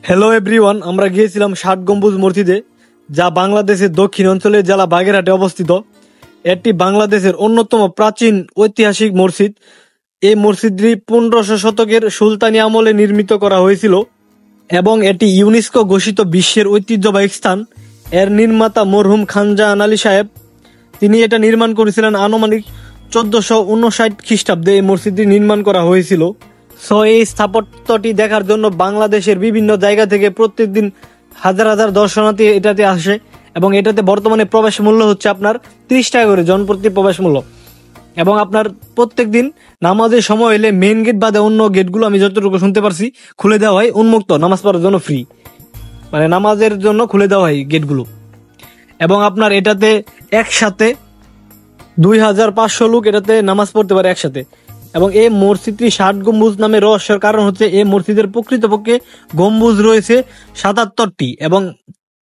Hello everyone, আমরা গিয়েছিলাম ৬০ গম্বুজ মসজিদে, যা বাংলাদেশের দক্ষিণ অঞ্চলের জেলা বাগেরহাটে অবস্থিত। এটি বাংলাদেশের অন্যতম প্রাচীন ঐতিহাসিক মসজিদ। এই মসজিদটি ১৫০০ শতকের সুলতানি আমলে নির্মিত করা হয়েছিল এবং এটি ইউনেস্কো ঘোষিত বিশ্বের ঐতিহ্যবাহী স্থান। এর নির্মাতা মরহুম খান জাহান আলী সাহেব, তিনি এটা নির্মাণ করেছিলেন আনুমানিক ১৪৫৯ খ্রিস্টাব্দে। এই মসজিদটি নির্মাণ করা হয়েছিল। সো এই স্থাপত্যটি দেখার জন্য বাংলাদেশের বিভিন্ন জায়গা থেকে প্রত্যেকদিন হাজার হাজার দর্শনার্থী এটাতে আসে এবং এটাতে বর্তমানে প্রবেশ মূল্য হচ্ছে আপনার ৩০ টাকা করে জনপ্রতি প্রবেশ মূল্য। এবং আপনার প্রত্যেক দিন নামাজের সময় হলে মেইন গেট বাদে অন্য গেটগুলো আমি যতটুকু শুনতে পারছি খুলে দেওয়া হয়, উন্মুক্ত নামাজ পড়ার জন্য ফ্রি, মানে নামাজের জন্য খুলে দেওয়া হয় গেটগুলো। এবং আপনার এটাতে একসাথে ২৫০০ লোক এটাতে নামাজ পড়তে পারে একসাথে। এবং এই মসজিদটি ৬০ গম্বুজ নামে রহস্যের কারণ হচ্ছে এই মসজিদের প্রকৃতপক্ষে গম্বুজ রয়েছে ৭৭টি এবং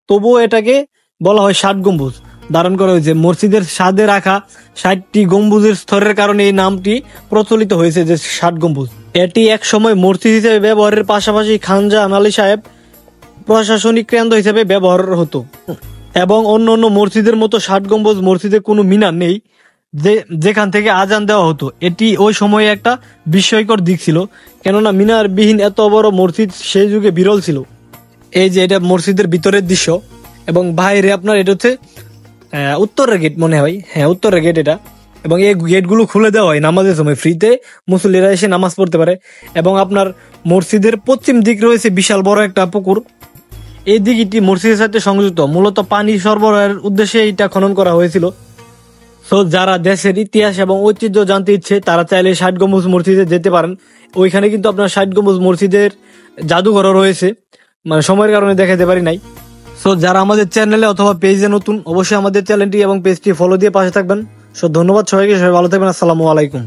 তবুও এটাকে বলা হয় ৬০ গম্বুজ ধারণ করা হয়েছে। মসজিদের ছাদে রাখা ৬০টি গম্বুজের স্তরের কারণে এই নামটি প্রচলিত হয়েছে যে ৬০ গম্বুজ। এটি এক সময় মসজিদ হিসেবে ব্যবহারের পাশাপাশি খান জাহান আলী সাহেব প্রশাসনিক কেন্দ্র হিসেবে ব্যবহার হতো। এবং অন্য অন্য মসজিদের মতো ৬০ গম্বুজ মসজিদে কোনো মিনার নেই যেখান থেকে আজান দেওয়া হতো। এটি ওই সময়ে একটা বিস্ময়কর দিক ছিল, কেননা মিনারবিহীন এত বড় মসজিদ সেই যুগে বিরল ছিল। এই যে এটা মসজিদের ভিতরের দৃশ্য এবং বাইরে আপনার এটা হচ্ছে উত্তরের গেট মনে হয়, হ্যাঁ উত্তরের গেট এটা। এবং এই গেটগুলো খুলে দেওয়া হয় নামাজের সময়, ফ্রিতে মুসল্লিরা এসে নামাজ পড়তে পারে। এবং আপনার মসজিদের পশ্চিম দিক রয়েছে বিশাল বড় একটা পুকুর। এই দিকটি মসজিদের সাথে সংযুক্ত, মূলত পানি সরবরাহের উদ্দেশ্যে এটা খনন করা হয়েছিল। সো যারা দেশের ইতিহাস এবং ঐতিহ্য জানতে ইচ্ছে তারা চাইলে ৬০ গম্বুজ মসজিদে যেতে পারেন। ওইখানে কিন্তু আপনার ৬০ গম্বুজ মসজিদের জাদুঘরও রয়েছে, মানে সময়ের কারণে দেখাতে পারি নাই। সো যারা আমাদের চ্যানেলে অথবা পেজে নতুন, অবশ্যই আমাদের চ্যানেলটি এবং পেজটি ফলো দিয়ে পাশে থাকবেন। সো ধন্যবাদ সবাইকে, সবাই ভালো থাকবেন। আসসালামু আলাইকুম।